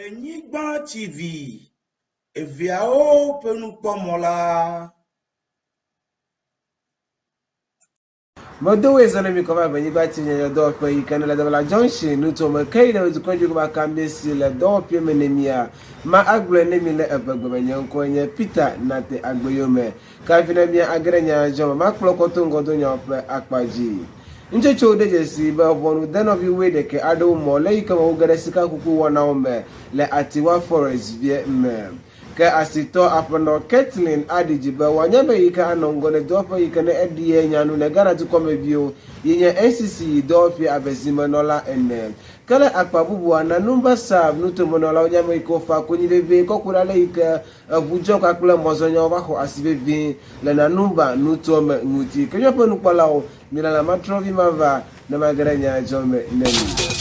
Ewenyigba TV, eviao penupomola. Modo is on me cover Ewenyigba TV your door per you can let the junction no to my kaida with the country back can be still a door pimenemia. Ma agble nemi le ebegbenyon konye Peter nate agboyome. Kafinamia agrenya joma ma klokoto ngodo nyope akpaji. Nje chode jesi ba bonu den of you way de ke ado mo le ikama ugare sika kuku wana ome le atiwa forest vie me ke asito apono Kathleen adijiba wanyame yika anongo ne dopa yika ne edie nyanu ne gara tu kome bio yenye NCC dopi abezima nola ene kale akpabubu ana number sab nuto monola wanyame yiko fa kunyileve kokura le yika bujo kakula mozonyo wako asibevi le na number nuto me nguti kenyo ponu kwalao mina la matrovi mava na magara Nyadzɔdzɔwo nemi.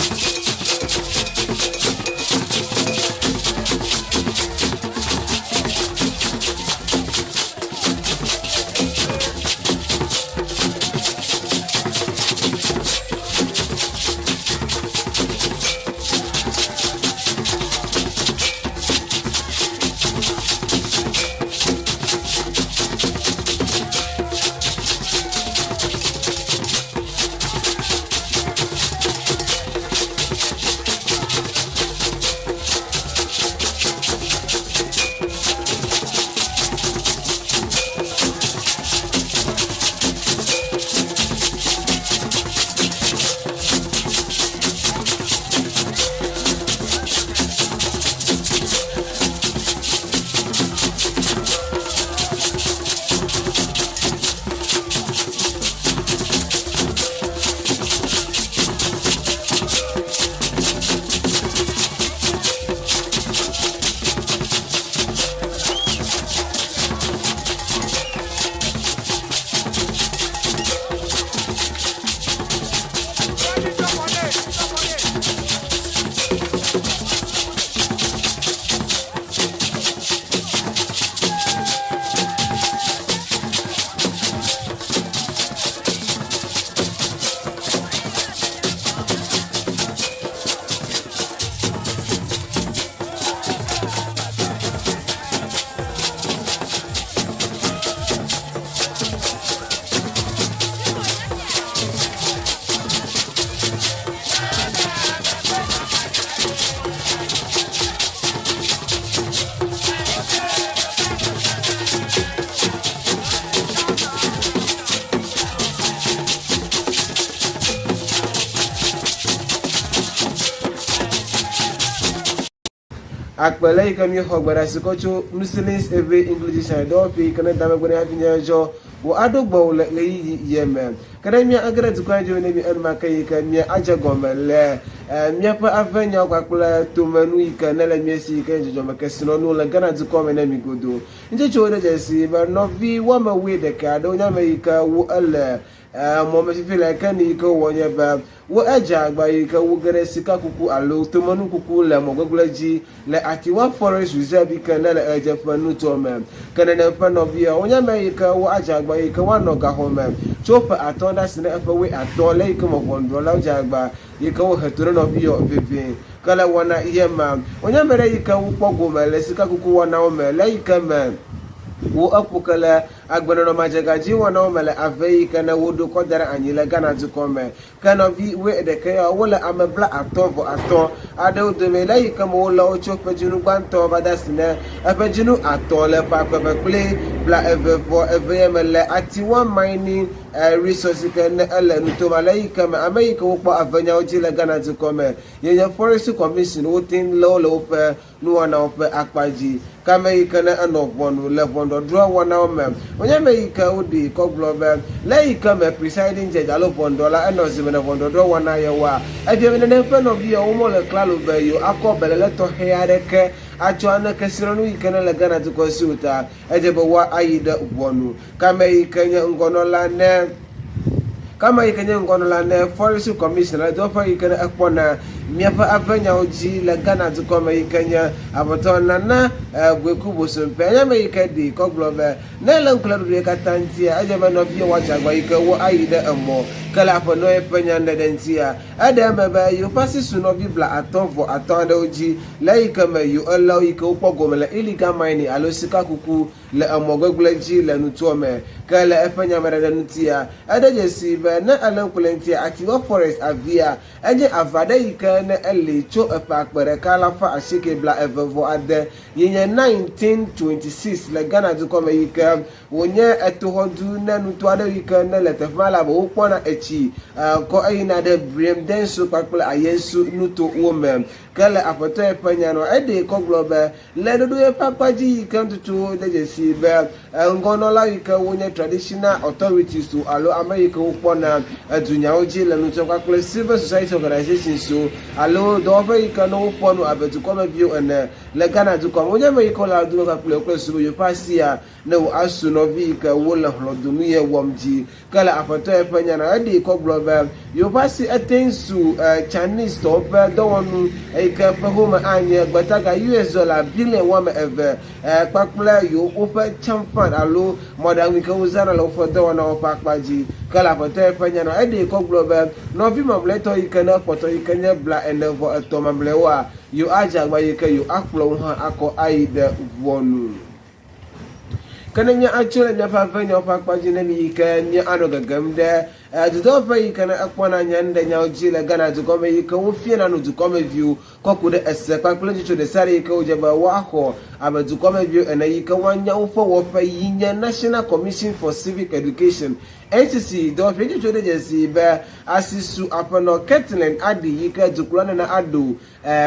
Akpele ikami hogbara sikocho Muslims every English and dopi kana dama gwani afinyajo wo adogbo le yeme kana mi agara tukanje ne mi anma kai ka mi aja gomele mi pa avenya kwakula tumanu ikana le mi si kan jojo makasino no la gana tukome na mi godo nje chode jesi ba novi wa ma we de ka do nya me ka wo alle mo me fi la kan ni ko wonya ba wo aja agba yika wo gere sika kuku alo tumanu kuku le mo goglaji le atiwa forest reserve kana le aja panu to me kana na pano bia wonya me yika wo aja agba yika wa no ga ho me chopa atonda sine afa we atole yika mo gondo la aja agba yika wo hetoro no bia vivi kala wana yema wonya me yika wo pogo me le sika kuku wana o me le yika me wo apukala agbana no majagaji wana o mele avei kana wodo kodara anyile gana tukome kana vi we de kaya wala amebla atovo ato ade de mele kama wala o chokpe jinu gbanto badasine abejinu atole pa kle bla evevo evemele ati one mining resource kan ele nutomale kama amerika wo pa avenya ojile gana tukome ye forest commission wotin lo pe no wana ope akpaji kama ikana anobonu levondo draw wana o mem onyame yika odi ko global leika me presiding judge alo bondola enozi me bondodo wana yewa ebieme ne peno bi o mo le klalo be yo akobele le to heareke acho ana kesironu ikana le gana to consulta ejebe wa ayida ubonu kama ikanya ngonola ne kama ikanya ngonola ne forest commissioner do fa ikana akpona miapa avenya oji le Ghana to come ikanya abotona na gweku bosompe anya me ikadi ko globe na le nkladu de katantia aje me no bi wacha gba ike wo ayide emo kala apono e penyanda dentia ada mebe yo pasi suno bibla atonvo atanda oji laika me yo allow iko pogomele illegal mining alo sika kuku le amogogleji le nutuome kala e penyamara dentia ada jesi be na alankulentia atiwa forest avia enye avada ika na elecho epakpere kala fa ashike bla evevo ade yenye 1926 le Ghana dukome ika wonye etohodu na nutu ade ika na le tefala bo ukwana echi ko ayina de brem denso pakpele ayensu nutu wome kala apoto epanyano ede ko globe le dodo e papaji ika ntutu de jesi be ngono la ika wonye traditional authorities to alo America ukwana adunya oji le nutu pakpele civil society organization so alo do fa ika no ukwono abetu come view ene le Ghana dukome wonye me iko la du pakpele ko so yo pasia na asu no vi ika wola hlodunu ye womji kala apoto epanyano ede ko globe yo pasi atensu Chinese top do wonu ika pahoma anye gbataga US dollar billion wama eve pakpla yo ofa champan alo modern wika uzana lo for do wona opakpaji kala apoto epanyano ede ko globe no vi mamleto ika na poto ika nya bla enevo atomamblewa yo aja gba ika yo akplo ha ako aide wonu kananya achole nya fa fanya opakpaji na mi ika nya anoga gamde do fa ika na akwana nyanda nya ojile Ghana dukome ika wo fie na no dukome view kokude ese pakpele chicho de sare ika ojaba waho aba dukome view ena ika wanya ufo wo fa yinya National Commission for Civic Education NCC do fa chicho de jesi be asisu apano Ketland adi ika dukulana na ado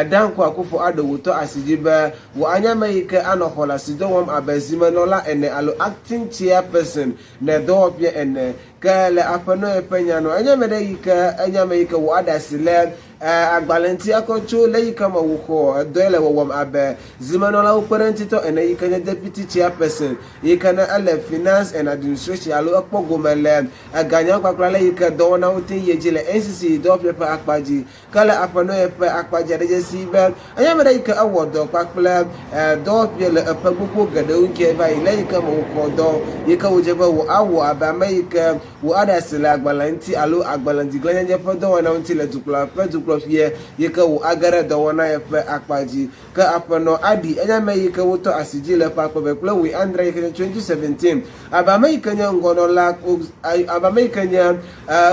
danko akufo ado woto asijibe wo anyama ika anohola sido wam abazima nola ene alo acting chairperson na do pia ene kala apano epenyano anyamede ika anyama ika wo adasile agbalenti akocho le ika mawuko doele wom abe zimanola uparenti to ene ika deputy chairperson ika na ale finance and administration alo akpogomele aganya kwakla le ika dona utin yejile NCC do pepa akpaji kala apano epe akpaji adejesi be anyamede ika awodo kwakla do pele epagupo gade unke ba ile ika mawuko do ika wojeba wo awo aba ika wo adasile agbalenti alo agbalenti glanya podo wana untile tukla pe fie yeka wo agara do wona yepe akpaji ka apano adi enyame yeka wo to asijile pakpo be kula we Andre yeka 2017 abameka nya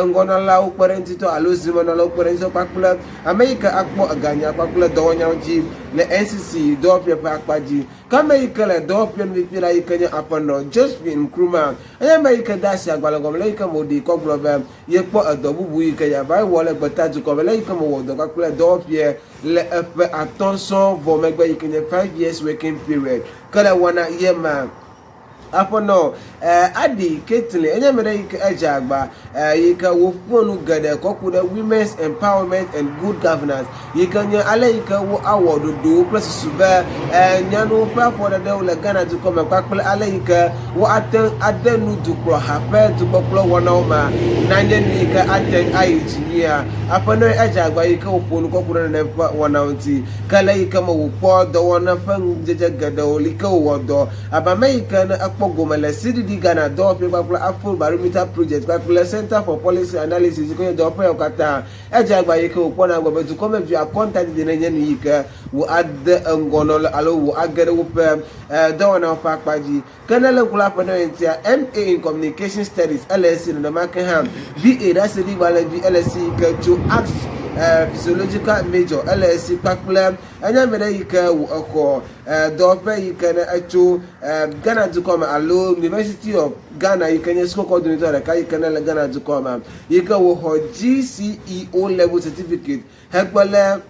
ngono la uparenti to alozima no la uparenti pakpula amerika akpo aganya pakpula do wonya oji le NCC do pe akpaji kama yeka le do pe mi pila yeka nya apano just be nkruma enyame yeka dasi agbalagom le yeka modi ko globe yepo adobubu yeka ya bai wole gbataji ko le yeka mo do kakule do pie le attention vos megbe yekene 5 years working period kala wana yema apono adi ketile enyamere yika ajagba yika wo fonu gade kokuda women's empowerment and good governance yika nya ale yika wo award do plus suba nyano pa for the le Ghana to come kwakple ale yika wo adenu dukro hape to poplo wona ma nanye yika atten engineer apono ajagba yika wo fonu kokuda ne wona unti kala yika mo wo po do wona fan jeje gade o lika wo do abame yika na Gomele CDD Ghana do people Afro Barometer Project Kakule Center for Policy Analysis ko do pe okata ejagba yeke opona gbo to come via contact de nenye ni yike wo ad ngono alo wo agere wo pe do na pakpaji kanale kula pano entia MA in Communication Studies LSC no Makenham VA that's the bala LSC to act physiological major LSC pakpula anya mere yike wo oko do pe yike na acho Ghana to come alo University of Ghana yike school coordinator ka yike na Ghana to come yike wo ho GCE level certificate hegbele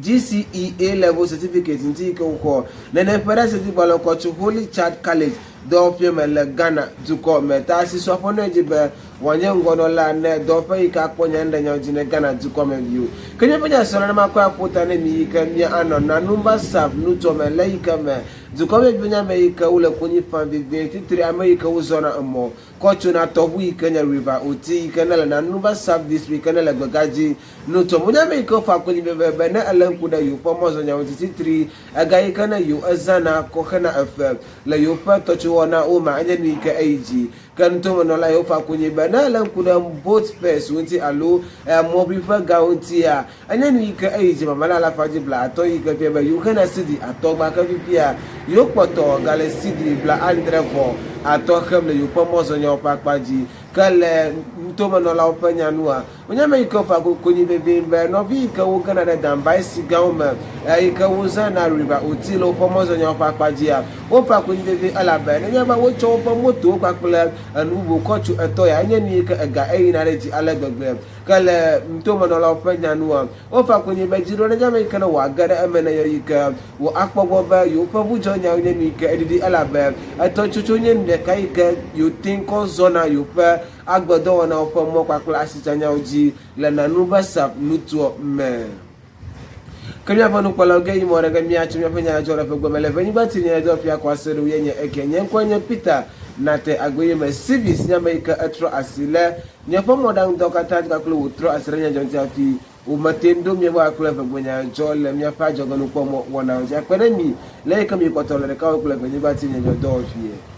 GCE level certificate nti yike wo na na pera certificate ko to Holy Child College do pe mele Ghana to come ta si so fo na jibe wanye ngono la ne do pe ika kponya ndanya ojine Ghana to come view kenye penya so na makwa apota na mi ika mi ano na number sub nuto mele ika me Zukobe binya Amerika ule kwenye fan 23 Amerika uzona amo kocho na tobu ikenya river oti ikenya na nuba sub district ikenya la gbagaji no to munya me ko fa ko ni be na alanku da yo pomo zo nya 23 aga ikenya yo azana ko kana fm la yo pa to cho na o ma anya ni ka aiji kan to no la yo fa ko ni be na alanku da both space wonti alo mo bi fa ga wonti a anya ni ka aiji mama la faji bla ato ika pe be yo kana sidi ato ba ka bia yo poto gale sidi bla andrevo ato khamle yo pomo zo nya pakpaji kale mtoma no la opanya nua onyame ikofa ko ni bebe be no vi ka wo kana da dambai sigauma ika wo na river otilo pomo zo nya pakpaji a wo pa ko ni bebe ala ba nya ba wo cho po moto pakpla anu bo kochu eto ya nya ni ka ga ai na reji ala gbegbe kale mtoma no la opanya nua wo pa ko ni be jiro nya me kana wa gara amena ya ika wo akpogbo ba yo pa bu jo nya nya ni ka edidi ala ba ato chuchu nya ne kai ka yo tinko zona yo pa agbodo wona opo mo kwakula asitanya oji la nanuba sap nutuo me kamya panu kwala ge imore ga mia chumya penya jora pe gomele veni batini ya dopia kwa seru yenye ekenye kwanye Peter nate agoye me civis nyama ika atro asile nyapo modan dokata ka kulu utro asirenya jonti afi umatendo myewa kula pe gwenya jole mya pa jogonu kwa wona oja kwenemi le kami kwatole ka kula veni batini ya dopia